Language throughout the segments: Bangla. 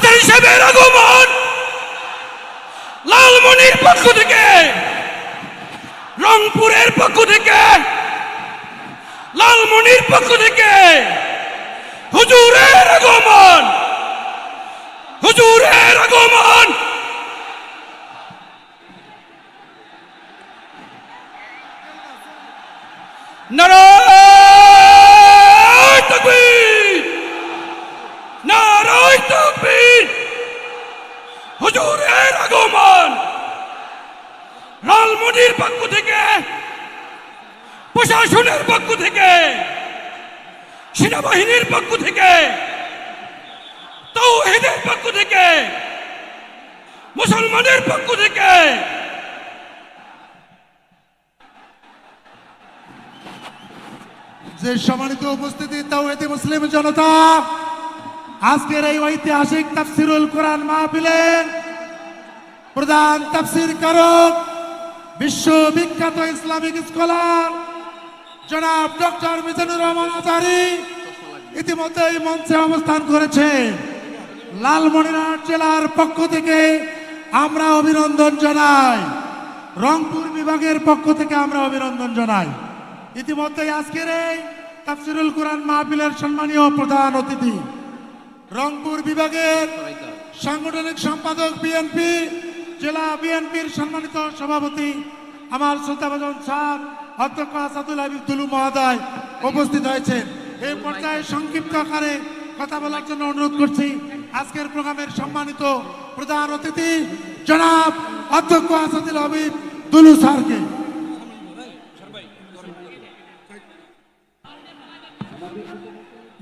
হাজারী সাহেবের আগমন, লালমনির পক্ষ থেকে, রংপুরের পক্ষ থেকে, লালমনির পক্ষ থেকে হুজুরের আগমন, হুজুরের আগমন। নারায়ে তাকবীর, নারায়ে তাকবীর। হুজুরের আগমন, লালমনির পক্ষ থেকে, প্রশাসনের পক্ষ থেকে, সেনাবাহিনীর পক্ষ থেকে, তাওহীদের পক্ষ থেকে, মুসলমানের পক্ষ থেকে যে সম্মানিত উপস্থিতি তাওহীদি মুসলিম জনতা, আজকের এই ঐতিহাসিক তাফসিরুল কোরআন মাহফিলের প্রধান তাফসির কারক, বিশ্ববিখ্যাত ইসলামিক স্কলার জনাব ডক্টর মিজানুর রহমান আজহারী ইতিমধ্যে এই মঞ্চে অবস্থান করেছে। লালমনিরহাট জেলার পক্ষ থেকে আমরা অভিনন্দন জানাই, রংপুর বিভাগের পক্ষ থেকে আমরা অভিনন্দন জানাই। ইতিমধ্যে আজকের এই তাফসিরুল কোরআন মাহফিলের সম্মানীয় প্রধান অতিথি, রংপুর বিভাগের সাংগঠনিক সম্পাদক বিএনপি, জেলা বিএনপির সম্মানিত সভাপতি আমার শ্রদ্ধাভাজন স্যার অধ্যক্ষ আসাদুল হাবিব দুলু মহোদয় উপস্থিত হয়েছেন। এই পর্যায়ে সংক্ষিপ্ত আকারে কথা বলার জন্য অনুরোধ করছি আজকের প্রোগ্রামের সম্মানিত প্রধান অতিথি জনাব অধ্যক্ষ আসাদুল হাবিব দুলু স্যারকে।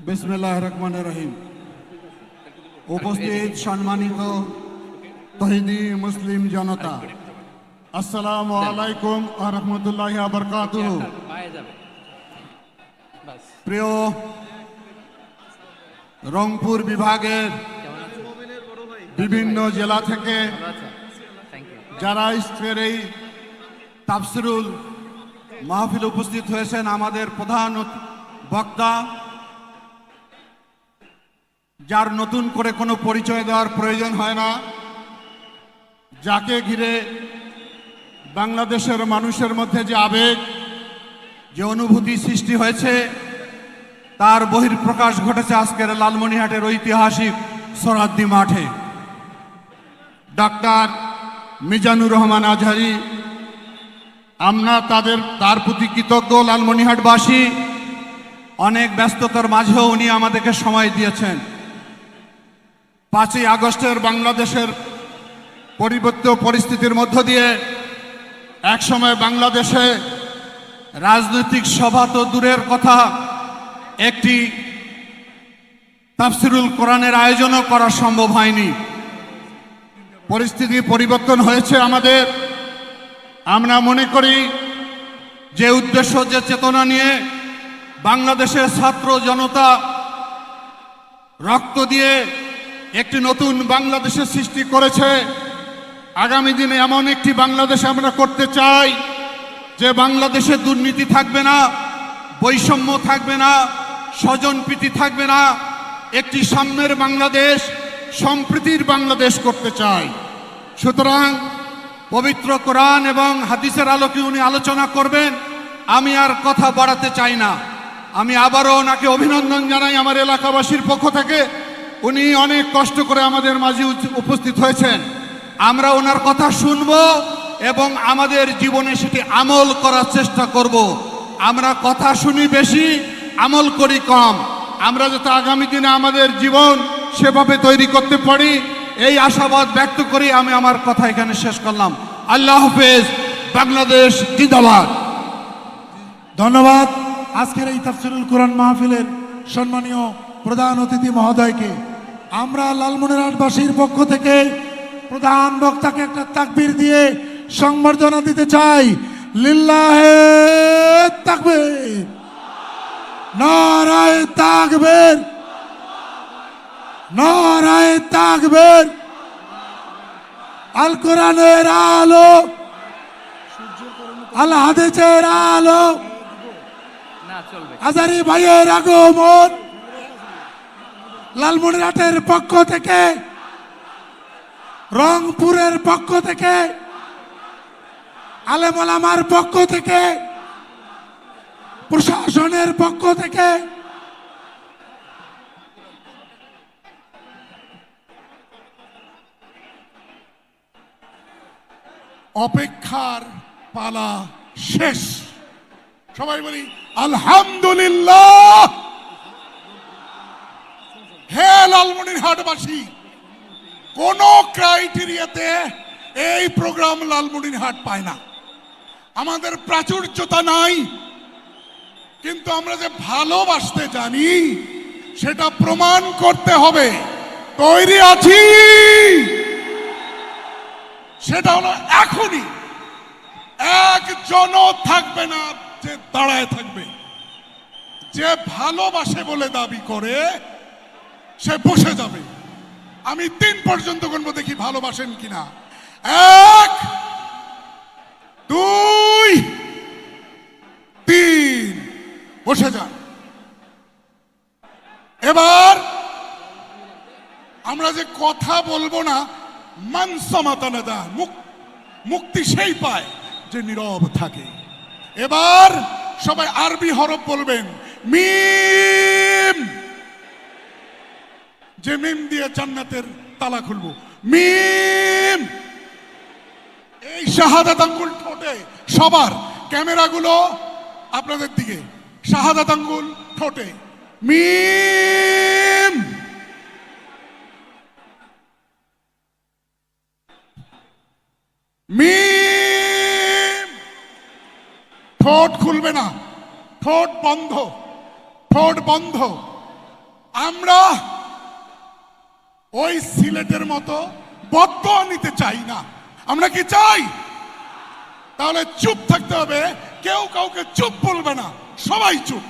বিসমিল্লাহির রহমানির রহিম। উপস্থিত সম্মানিত তৌহিদি মুসলিম জনতা, আসসালামু আলাইকুম ওয়া রাহমাতুল্লাহি ওয়া বারাকাতুহু। প্রিয় রংপুর বিভাগের বিভিন্ন জেলা থেকে যারা আজকের এই তাফসিরুল মাহফিল উপস্থিত হয়েছেন, আমাদের প্রধান বক্তা, যার নতুন করে কোনো পরিচয় দেওয়ার প্রয়োজন হয় না, যাকে ঘিরে বাংলাদেশের মানুষের মধ্যে যে আবেগ, যে অনুভূতি সৃষ্টি হয়েছে, তার বহিঃপ্রকাশ ঘটেছে আজকের লালমনিরহাটের ঐতিহাসিক সোহরাওয়ার্দী মাঠে। ডাক্তার মিজানুর রহমান আজহারী, আমরা তার প্রতি কৃতজ্ঞ। লালমনিরহাটবাসী অনেক ব্যস্ততার মাঝেও উনি আমাদেরকে সময় দিয়েছেন। 5ই আগস্টের বাংলাদেশের পরিবর্তিত পরিস্থিতির মধ্য দিয়ে একসময় বাংলাদেশে রাজনৈতিক সভা তো দূরের কথা, একটি তাফসিরুল কোরআনের আয়োজনও করা সম্ভব হয়নি। পরিস্থিতি পরিবর্তন হয়েছে আমাদের। আমরা মনে করি যে উদ্দেশ্য, যে চেতনা নিয়ে বাংলাদেশের ছাত্র জনতা রক্ত দিয়ে একটি নতুন বাংলাদেশের সৃষ্টি করেছে, আগামী দিনে এমন একটি বাংলাদেশ আমরা করতে চাই যে বাংলাদেশে দুর্নীতি থাকবে না, বৈষম্য থাকবে না, স্বজনপ্রীতি থাকবে না, একটি সাম্যের বাংলাদেশ, সম্প্রীতির বাংলাদেশ করতে চাই। সুতরাং পবিত্র কোরআন এবং হাদিসের আলোকে উনি আলোচনা করবেন। আমি আর কথা বাড়াতে চাই না। আমি আবারও ওনাকে অভিনন্দন জানাই আমার এলাকাবাসীর পক্ষ থেকে। উনি অনেক কষ্ট করে আমাদের মাঝে উপস্থিত হয়েছেন। আমরা ওনার কথা শুনব এবং আমাদের জীবনে সেটি আমল করার চেষ্টা করব। আমরা কথা শুনি বেশি, আমল করি কম। আমরা যাতে আগামী দিনে আমাদের জীবন সেভাবে তৈরি করতে পারি, এই আশাবাদ ব্যক্ত করি আমি আমার কথা এখানে শেষ করলাম। আল্লাহ হাফেজ। বাংলাদেশ জিন্দাবাদ। ধন্যবাদ আজকের এই তাফসিরুল কোরআন মাহফিলের সম্মানীয় প্রধান অতিথি মহোদয়কে। আমরা লালমনিরহাটবাসীর পক্ষ থেকে প্রধান বক্তাকে একটা তাকবীর দিয়ে সংবর্ধনা দিতে চাই। লিল্লাহে তাকবীর, নারায়ে তাকবীর, নারায়ে তাকবীর। আল কোরআনের আলো, আল হাদিসের আলো, আজহারী ভাইয়ের আগমন। লালমনিরহাটের পক্ষ থেকে রংপুরের পক্ষ থেকে, আলেম ওলামার পক্ষ থেকে, প্রশাসনের পক্ষ থেকে অপেক্ষার পালা শেষ। সবাই বলি আলহামদুলিল্লাহ। হে লালমনিরহাটবাসী, কোন ক্রাইটেরিয়াতে এই প্রোগ্রাম লালমনিরহাট পায় না। আমাদের প্রাচুর্যতা নাই, কিন্তু আমরা যে ভালোবাসতে জানি সেটা প্রমাণ করতে হবে। তৈরি আছি, সেটা হলো এখনই। একজনও থাকবে না যে দাঁড়ায় থাকবে। যে ভালোবাসে বলে দাবি করে সে বসে যাবে। আমি 3 পর্যন্ত গুনবো, দেখি ভালোবাসেন কিনা। 1 2 3, বসে যান। এবার আমরা যে কথা বলবো না, মানসামাতানাদা, মুক্তি সেই পায় যে নীরব থাকে। এবার সবাই আরবি হরফ বলবেন। মিম, যে মিম দিয়ে জান্নাতের তালা খুলবো। মিম। এই শাহাদাত আঙ্গুল ঠোঁটে সবার, ক্যামেরাগুলো আপনাদের দিকে। শাহাদাত আঙ্গুল ঠোঁটে। মিম। মিম। ঠোঁট খুলবে না, ঠোঁট বন্ধ, ঠোঁট বন্ধ। আমরা ওই সিলেটের মতো বদদোয়া নিতে চাই না। আমরা কি চাই? তাহলে চুপ থাকতে হবে, কেউ কাউকে চুপ বলবে না, সবাই চুপ,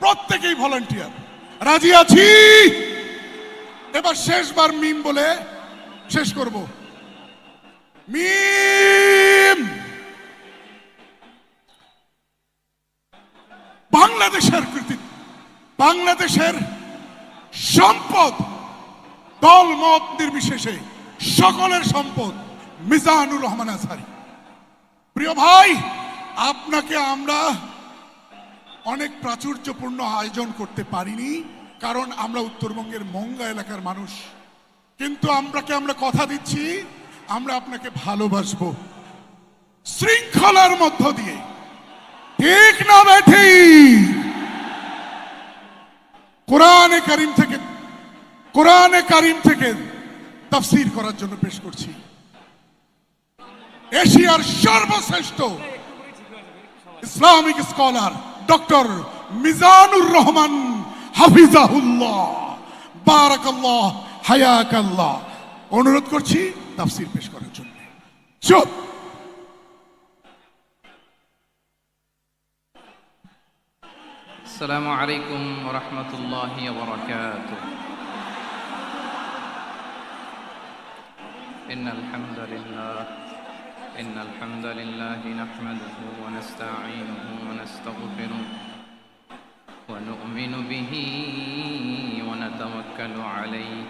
প্রত্যেকেই ভলান্টিয়ার। রাজি আছি? এবার শেষবার মিম বলে শেষ করব। মিম। বাংলাদেশের কৃতিত্ব, বাংলাদেশের সম্পদ, দল মত নির্বিশেষে সকলের সম্পদ মিজানুর রহমান আজহারী। প্রিয় ভাই, আপনাকে আমরা অনেক প্রাচুর্যপূর্ণ আয়োজন করতে পারিনি, কারণ আমরা উত্তরবঙ্গের মঙ্গা এলাকার মানুষ। কিন্তু আমরা কথা দিচ্ছি, আমরা আপনাকে ভালোবাসবো শৃঙ্খলার মধ্য দিয়ে। ঠিক না বেঠিক? কোরআনে কারিম থেকে তাফসীর করার জন্য পেশ করছি এশিয়ার সর্বশ্রেষ্ঠ Islamic scholar doctor Mizanur Rahman হাফিজাহুল্লাহ, বারাকাল্লাহ, হায়াকাল্লাহ। অনুরোধ করছি তাফসীর পেশ করার জন্য। চুপ। السلام عليكم ورحمة الله وبركاته. إن الحمد لله نحمده ونستعينه ونستغفره ونؤمن به ونتوكل عليه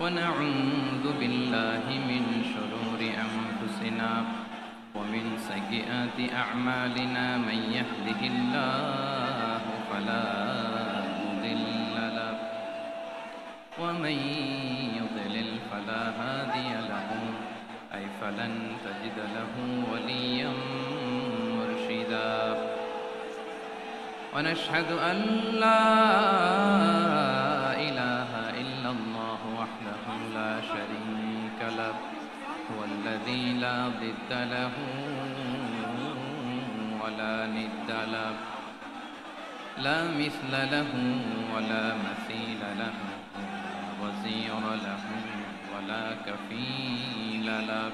ونعوذ بالله من شرور أنفسنا ومن سيئات أعمالنا. من يهده الله فلا مضل له ومن يضلل فلا هادي له، أي فلن تجد له وليا مرشدا. ونشهد أن لا إله إلا الله وحده لا شريك له، هو الذي لا ضد له ولا ند له، لا مثل له ولا مثيل له، ولا وزير له ولا كفيل له،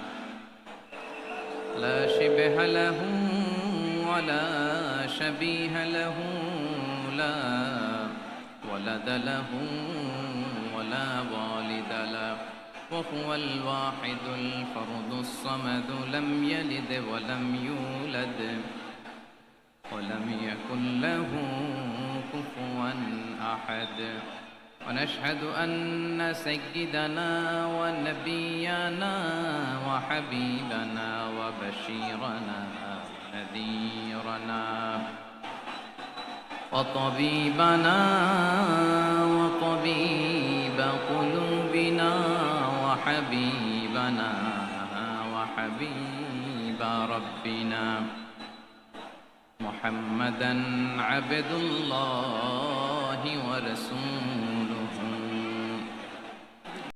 لا شبه له ولا شبيه له، لا ولد له ولا والد له، وهو الواحد الفرد الصمد، لم يلد ولم يولد ولم يكن له كفوا أحد. ونشهد أن سيدنا ونبينا وحبيبنا وبشيرنا ونذيرنا وطبيبنا وطبيب قلوبنا وحبيبنا وحبيب ربنا محمدا عبد الله ورسوله